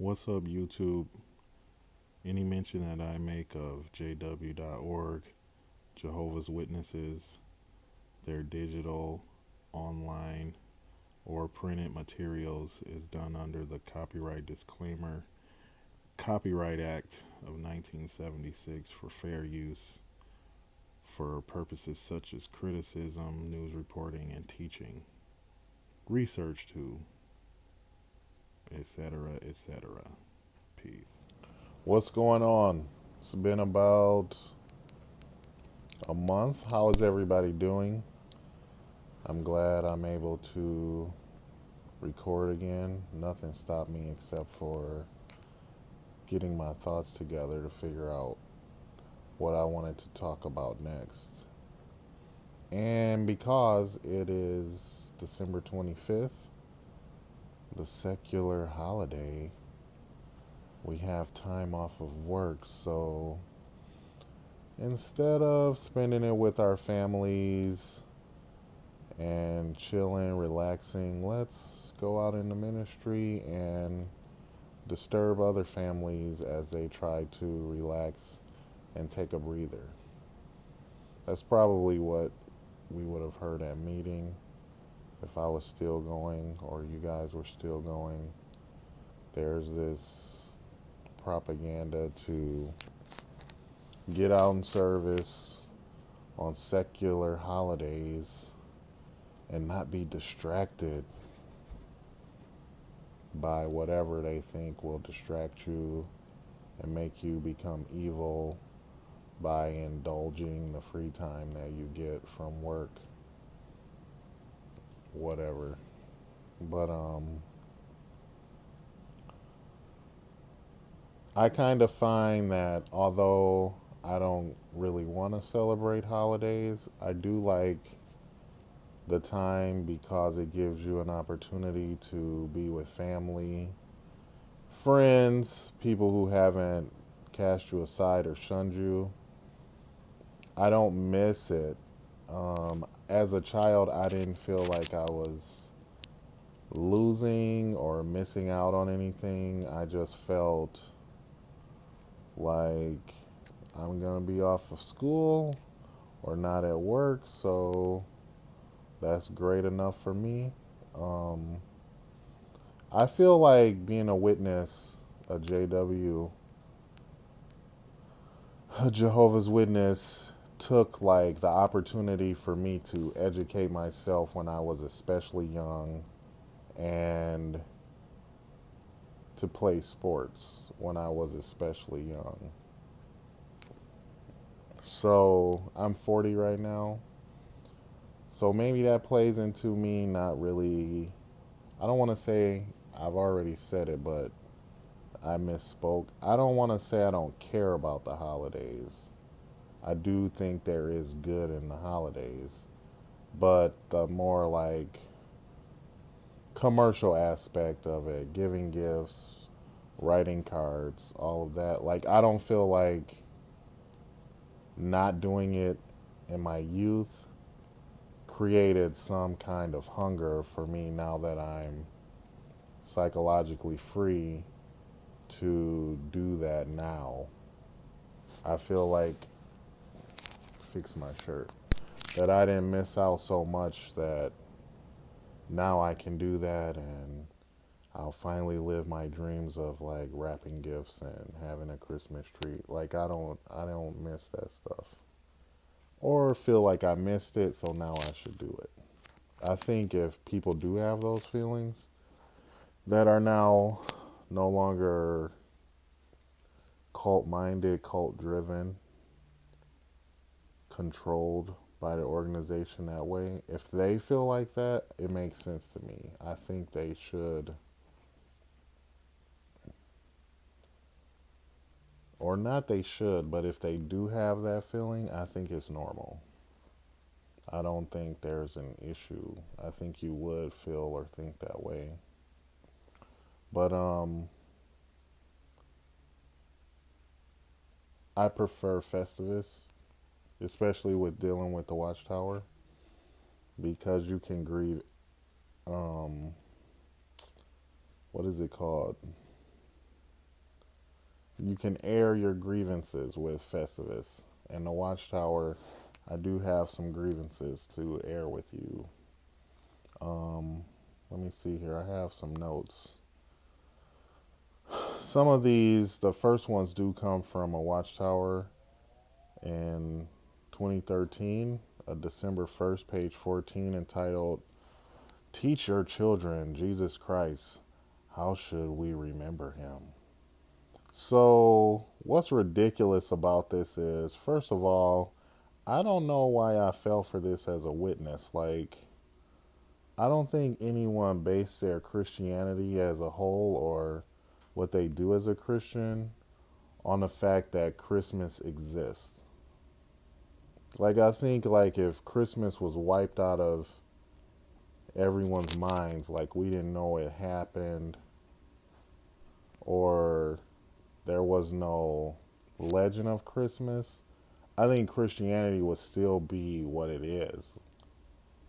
What's up, YouTube? Any mention that I make of jworg, Jehovah's Witnesses, their digital, online, or printed materials is done under the Copyright Disclaimer Copyright Act of 1976 for fair use for purposes such as criticism, news reporting, and teaching, research too, etc., etc. Peace. What's going on? It's been about a month. How is everybody doing? I'm glad I'm able to record again. Nothing stopped me except for getting my thoughts together to figure out what I wanted to talk about next. And because it is December 25th, the secular holiday, we have time off of work, so instead of spending it with our families and chilling, relaxing, let's go out in the ministry and disturb other families as they try to relax and take a breather. That's probably what we would have heard at meeting if I was still going or you guys were still going. There's this propaganda to get out in service on secular holidays and not be distracted by whatever they think will distract you and make you become evil by indulging the free time that you get from work, whatever. But I kind of find that although I don't really want to celebrate holidays, I do like the time because it gives you an opportunity to be with family, friends, people who haven't cast you aside or shunned you. I don't miss it. As a child, I didn't feel like I was losing or missing out on anything. I just felt like I'm going to be off of school or not at work, so that's great enough for me. Um, I feel like being a witness, a JW, a Jehovah's Witness, took like the opportunity for me to educate myself when I was especially young and to play sports when I was especially young. So I'm 40 right now. So maybe that plays into me not really. I don't want to say I've already said it, but I misspoke. I don't want to say I don't care about the holidays. I do think there is good in the holidays, but the more like commercial aspect of it, giving gifts, writing cards, all of that, like I don't feel like not doing it in my youth created some kind of hunger for me now that I'm psychologically free to do that now. I feel like, fix my shirt, that I didn't miss out so much that now I can do that and I'll finally live my dreams of like wrapping gifts and having a Christmas tree. Like I don't miss that stuff. Or feel like I missed it, so now I should do it. I think if people do have those feelings that are now no longer cult minded, cult driven, controlled by the organization that way, if they feel like that, it makes sense to me. I think they should, or not they should, but if they do have that feeling, I think it's normal. I don't think there's an issue. I think you would feel or think that way. But I prefer Festivus, especially with dealing with the Watchtower, because you can greet, um, what is it called? you can air your grievances with Festivus. And the Watchtower, I do have some grievances to air with you. Um, Let me see here. I have some notes. Some of these, the first ones do come from a Watchtower in 2013, December 1st, page 14, entitled, Teach Your Children Jesus Christ. How should we remember him? So, what's ridiculous about this is, first of all, I don't know why I fell for this as a witness. Like, I don't think anyone based their Christianity as a whole or what they do as a Christian on the fact that Christmas exists. Like, I think, like, if Christmas was wiped out of everyone's minds, like, we didn't know it happened, or there was no legend of Christmas, I think Christianity would still be what it is.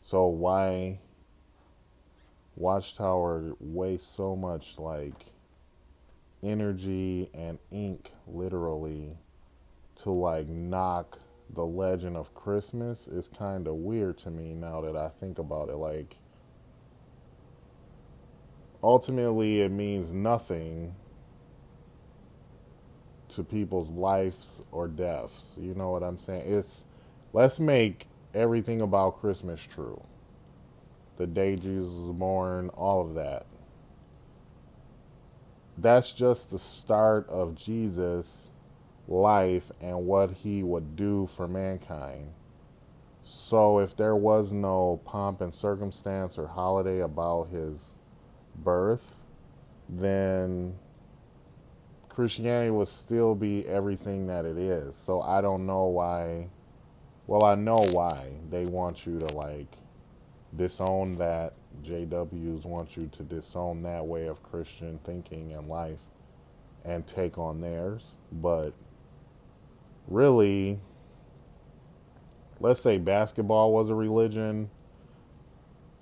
So why Watchtower wastes so much like energy and ink literally to like knock the legend of Christmas is kind of weird to me now that I think about it. Like, ultimately it means nothing to people's lives or deaths. You know what I'm saying? It's, let's make everything about Christmas true. The day Jesus was born, all of that. That's just the start of Jesus' life and what he would do for mankind. So if there was no pomp and circumstance or holiday about his birth, then Christianity would still be everything that it is. So I don't know why. Well, I know why they want you to like disown that. JWs want you to disown that way of Christian thinking and life and take on theirs. But really, let's say basketball was a religion.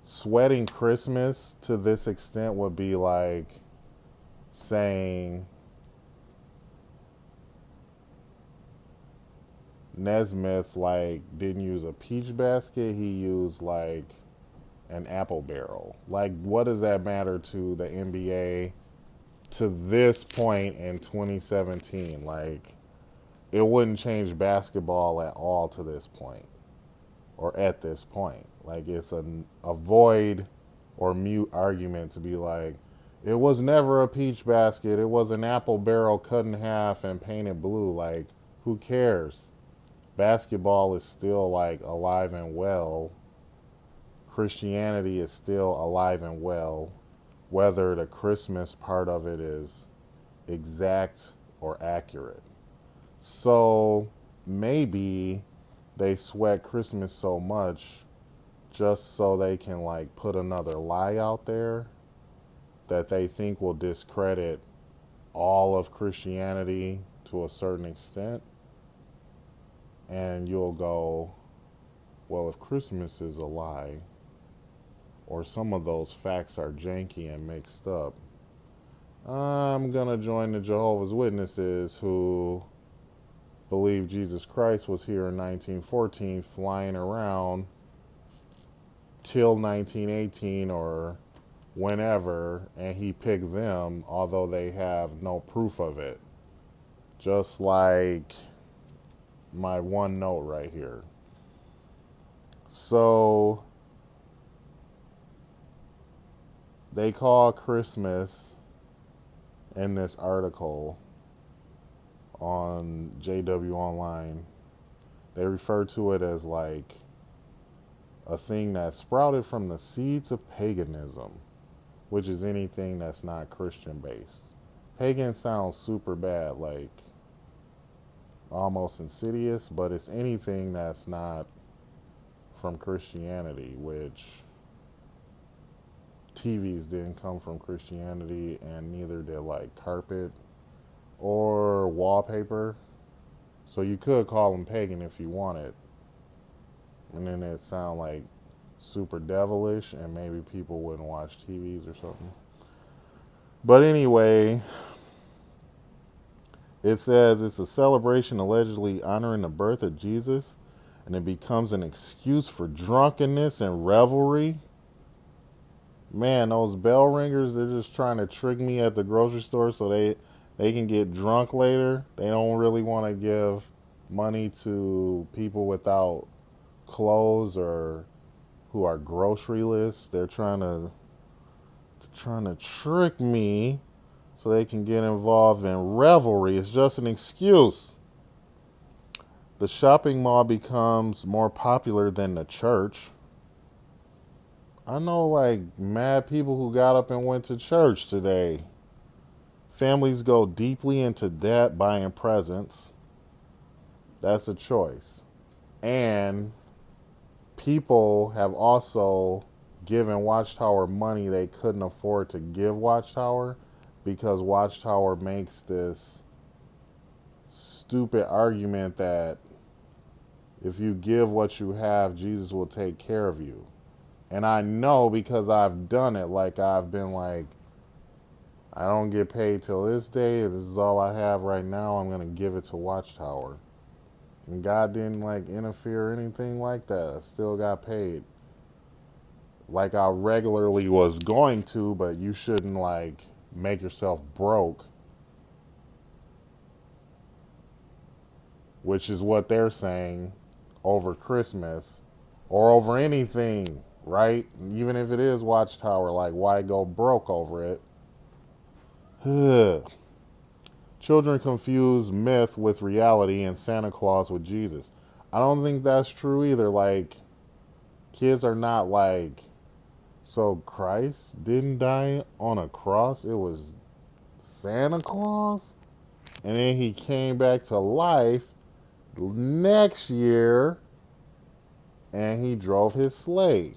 Sweating Christmas to this extent would be like saying Nesmith like didn't use a peach basket, he used like an apple barrel. Like, what does that matter to the NBA to this point in 2017? Like, it wouldn't change basketball at all to this point or at this point. Like, it's a void or mute argument to be like, it was never a peach basket, it was an apple barrel cut in half and painted blue. Like, who cares? Basketball is still like alive and well. Christianity is still alive and well, whether the Christmas part of it is exact or accurate. So maybe they sweat Christmas so much just so they can like put another lie out there that they think will discredit all of Christianity to a certain extent. And you'll go, well, if Christmas is a lie, or some of those facts are janky and mixed up, I'm going to join the Jehovah's Witnesses who believe Jesus Christ was here in 1914 flying around till 1918 or whenever, and he picked them, although they have no proof of it. Just like my one note right here. So they call Christmas in this article on JW Online, they refer to it as like a thing that sprouted from the seeds of paganism, which is anything that's not Christian based. Pagan sounds super bad, like almost insidious, but it's anything that's not from Christianity, which TVs didn't come from Christianity, and neither did like carpet or wallpaper. So you could call them pagan if you wanted, and then it'd sound like super devilish, and maybe people wouldn't watch TVs or something. But anyway, It says it's a celebration allegedly honoring the birth of Jesus, and it becomes an excuse for drunkenness and revelry. Man, those bell ringers, they're just trying to trick me at the grocery store so they can get drunk later. They don't really want to give money to people without clothes or who are groceryless. They're trying to trick me so they can get involved in revelry. It's just an excuse. The shopping mall becomes more popular than the church. I know like mad people who got up and went to church today. Families go deeply into debt buying presents. That's a choice. And people have also given Watchtower money they couldn't afford to give Watchtower because Watchtower makes this stupid argument that if you give what you have, Jesus will take care of you. And I know because I've done it. Like, I've been like, I don't get paid till this day. This is all I have right now. I'm going to give it to Watchtower. And God didn't like interfere or anything like that. I still got paid. Like I regularly was going to, but you shouldn't like make yourself broke, which is what they're saying over Christmas or over anything, right? Even if it is Watchtower, like why go broke over it? Children confuse myth with reality and Santa Claus with Jesus. I don't think that's true either. Like, kids are not like, so Christ didn't die on a cross, it was Santa Claus? And then he came back to life next year and he drove his sleigh.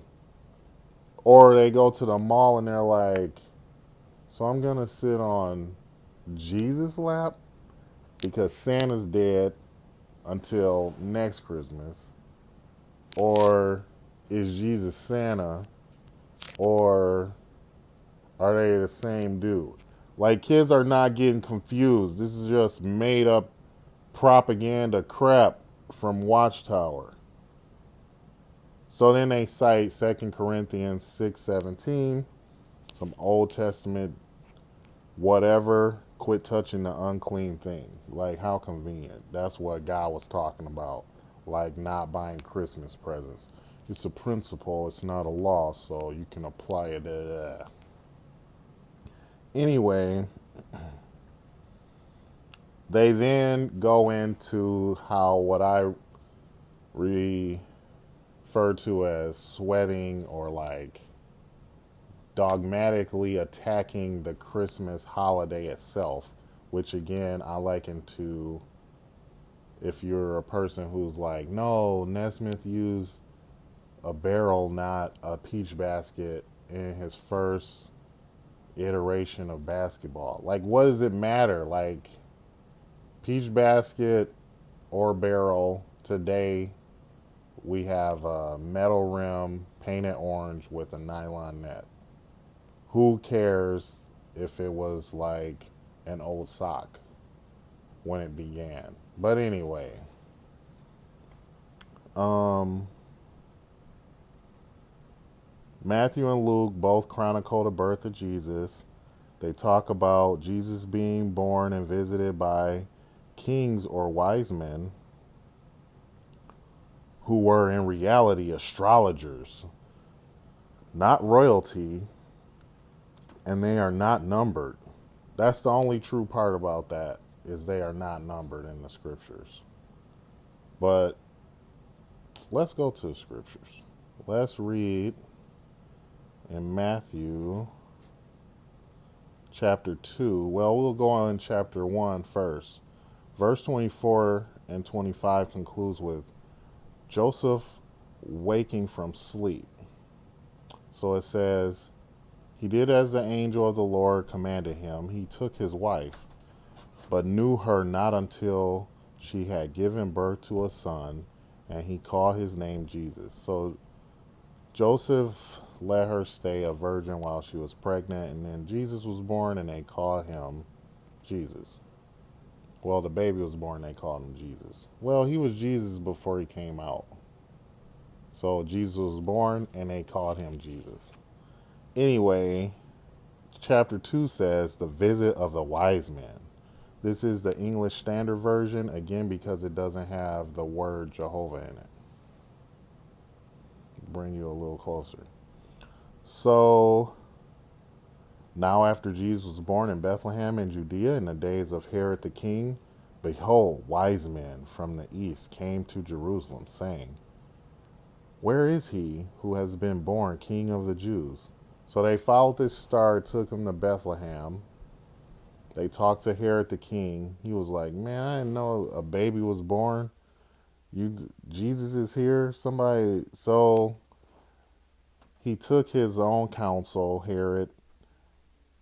Or they go to the mall and they're like, so I'm going to sit on Jesus' lap because Santa's dead until next Christmas? Or is Jesus Santa? Or are they the same dude? Like, kids are not getting confused. This is just made up propaganda crap from Watchtower. So then they cite 2 Corinthians 6:17, some Old Testament whatever, quit touching the unclean thing. Like, how convenient. That's what God was talking about. Like, not buying Christmas presents. It's a principle, it's not a law, so you can apply it. Anyway, they then go into how what I refer to as sweating or like dogmatically attacking the Christmas holiday itself, which again I liken to if you're a person who's like, no, Nesmith used a barrel, not a peach basket in his first iteration of basketball. Like, what does it matter? Like, peach basket or barrel, today we have a metal rim painted orange with a nylon net. Who cares if it was like an old sock when it began? But anyway, Matthew and Luke both chronicle the birth of Jesus. They talk about Jesus being born and visited by kings or wise men who were in reality astrologers, not royalty, and they are not numbered. That's the only true part about that, is they are not numbered in the scriptures. But let's go to the scriptures. Let's read in Matthew chapter 2. Well, we'll go on in chapter 1 first. Verse 24 and 25 concludes with Joseph waking from sleep. So it says, he did as the angel of the Lord commanded him. He took his wife, but knew her not until she had given birth to a son, and he called his name Jesus. So Joseph let her stay a virgin while she was pregnant, and then Jesus was born, and they called him Jesus. Well, the baby was born, they called him Jesus. Well, he was Jesus before he came out. So Jesus was born and they called him Jesus. Anyway, chapter 2 says the visit of the wise men. This is the English Standard Version, again, because it doesn't have the word Jehovah in it. Bring you a little closer. So, now after Jesus was born in Bethlehem in Judea in the days of Herod the king, behold, wise men from the east came to Jerusalem, saying, where is he who has been born King of the Jews? So they followed this star, took him to Bethlehem. They talked to Herod the king. He was like, man, I didn't know a baby was born. Jesus is here. Somebody. So he took his own counsel, Herod,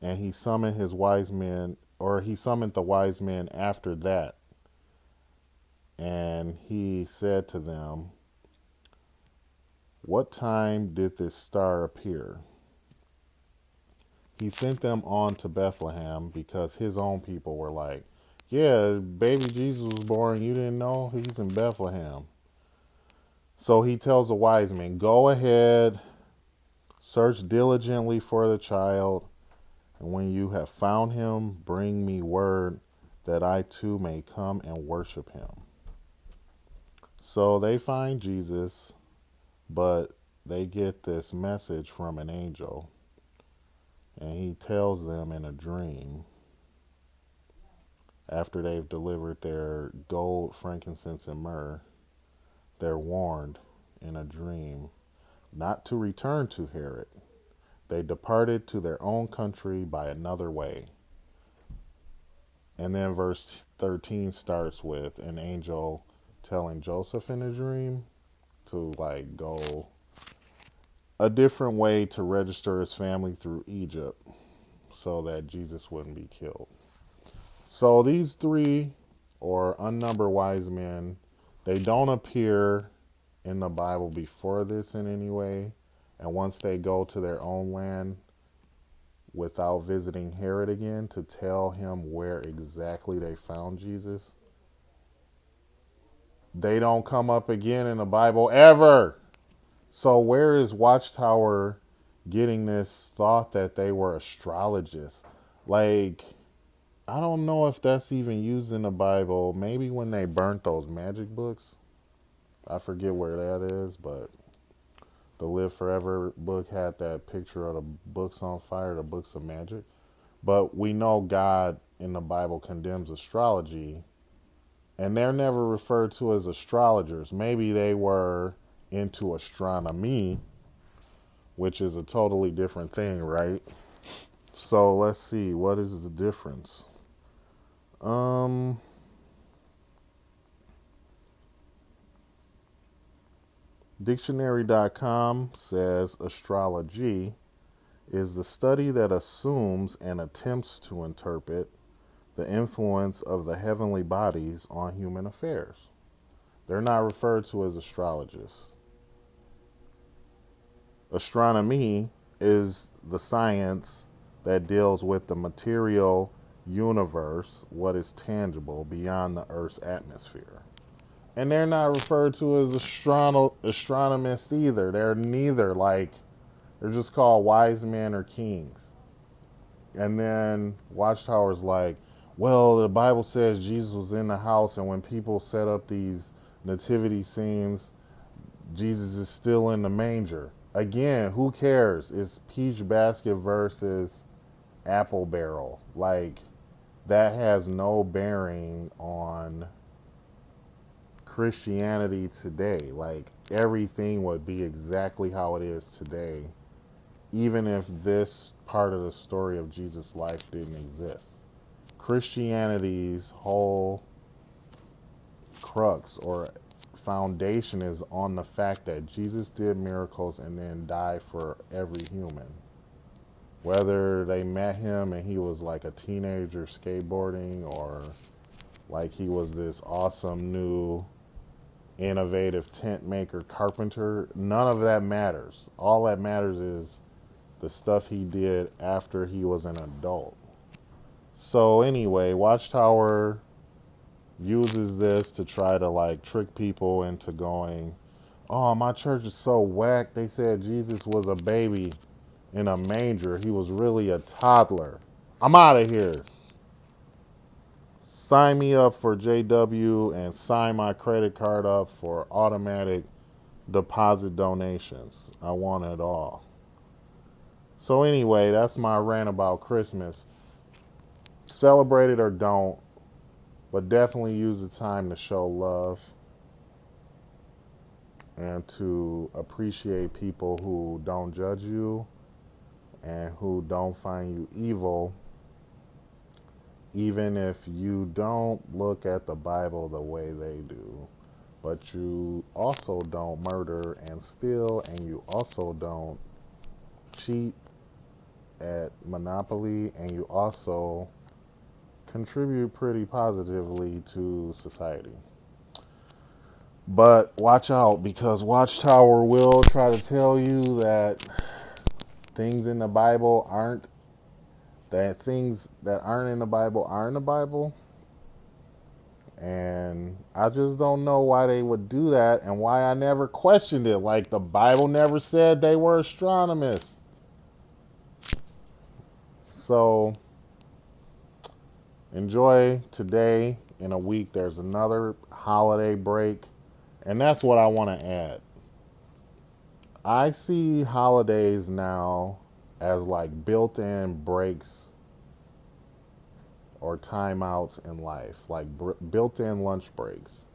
and he summoned his wise men, or he summoned the wise men after that. And he said to them, what time did this star appear? He sent them on to Bethlehem because his own people were like, yeah, baby Jesus was born. You didn't know? He's in Bethlehem. So he tells the wise men, go ahead, search diligently for the child, and when you have found him, bring me word that I too may come and worship him. So they find Jesus, but they get this message from an angel. And he tells them in a dream, after they've delivered their gold, frankincense, and myrrh, they're warned in a dream not to return to Herod. They departed to their own country by another way. And then verse 13 starts with an angel telling Joseph in a dream to go a different way to register his family through Egypt so that Jesus wouldn't be killed. So these three, or unnumbered wise men, they don't appear in the Bible before this in any way. And once they go to their own land without visiting Herod again to tell him where exactly they found Jesus, they don't come up again in the Bible ever. So where is Watchtower getting this thought that they were astrologists? I don't know if that's even used in the Bible. Maybe when they burnt those magic books. I forget where that is, but the Live Forever book had that picture of the books on fire, the books of magic. But we know God in the Bible condemns astrology, and they're never referred to as astrologers. Maybe they were into astronomy, which is a totally different thing, right? So let's see, what is the difference? Dictionary.com says astrology is the study that assumes and attempts to interpret the influence of the heavenly bodies on human affairs. They're not referred to as astrologists. Astronomy is the science that deals with the material universe, what is tangible beyond the Earth's atmosphere. And they're not referred to as astronomists either. They're neither. They're just called wise men or kings. And then Watchtower's like, well, the Bible says Jesus was in the house, and when people set up these nativity scenes, Jesus is still in the manger. Again, who cares? It's peach basket versus apple barrel. That has no bearing on Christianity today. Everything would be exactly how it is today, even if this part of the story of Jesus' life didn't exist. Christianity's whole crux or foundation is on the fact that Jesus did miracles and then died for every human. Whether they met him and he was like a teenager skateboarding, or he was this awesome new innovative tent maker, carpenter, none of that matters. All that matters is the stuff he did after he was an adult. So anyway, Watchtower uses this to try to like trick people into going, oh, my church is so whack. They said Jesus was a baby in a manger. He was really a toddler. I'm out of here. Sign me up for JW and sign my credit card up for automatic deposit donations. I want it all. So anyway, that's my rant about Christmas. Celebrate it or don't, but definitely use the time to show love and to appreciate people who don't judge you and who don't find you evil, even if you don't look at the Bible the way they do. But you also don't murder and steal, and you also don't cheat at Monopoly, and you also contribute pretty positively to society. But watch out, because Watchtower will try to tell you that things in the Bible aren't, that things that aren't in the Bible are in the Bible. And I just don't know why they would do that and why I never questioned it. Like, the Bible never said they were astronomers. So enjoy today. In a week, there's another holiday break. And that's what I want to add. I see holidays now as like built in breaks or timeouts in life, like built in lunch breaks.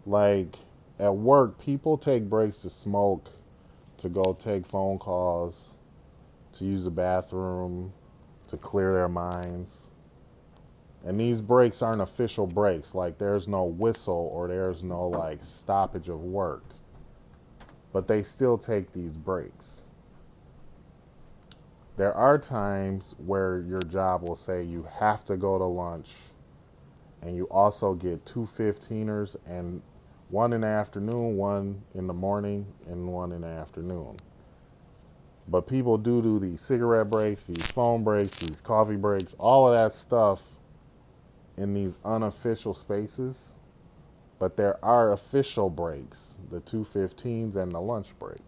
Like at work, people take breaks to smoke, to go take phone calls, to use the bathroom, to clear their minds. And these breaks aren't official breaks. Like there's no whistle or there's no like stoppage of work. But they still take these breaks. There are times where your job will say you have to go to lunch, and you also get 2 15ers, and one in the afternoon, one in the morning, and one in the afternoon. But people do these cigarette breaks, these phone breaks, these coffee breaks, all of that stuff in these unofficial spaces. But there are official breaks, the 2 15s and the lunch break.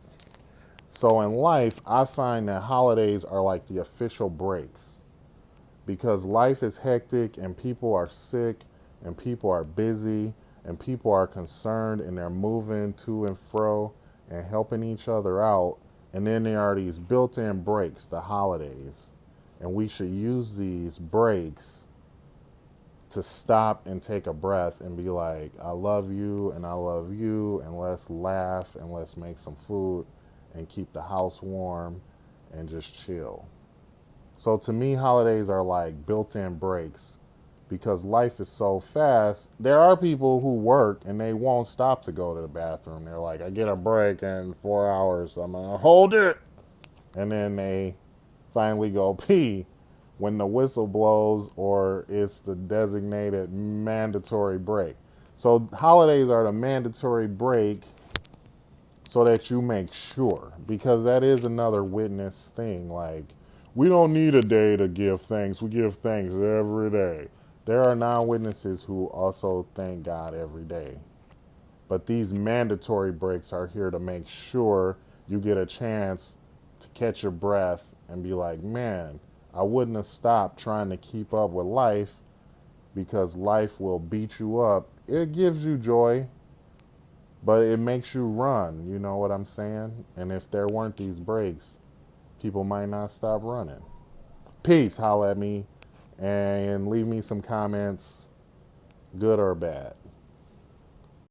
So in life, I find that holidays are like the official breaks, because life is hectic and people are sick and people are busy and people are concerned and they're moving to and fro and helping each other out. And then there are these built-in breaks, the holidays. And we should use these breaks to stop and take a breath and be like, I love you and I love you, and let's laugh and let's make some food and keep the house warm and just chill. So to me, holidays are like built-in breaks, because life is so fast. There are people who work and they won't stop to go to the bathroom. They're like, I get a break in 4 hours, so I'm gonna hold it. And then they finally go pee when the whistle blows or it's the designated mandatory break. So holidays are the mandatory break so that you make sure, because that is another witness thing. Like, we don't need a day to give thanks. We give thanks every day. There are non-witnesses who also thank God every day. But these mandatory breaks are here to make sure you get a chance to catch your breath and be like, man, I wouldn't have stopped trying to keep up with life, because life will beat you up. It gives you joy, but it makes you run. You know what I'm saying? And if there weren't these breaks, people might not stop running. Peace. Holla at me and leave me some comments, good or bad.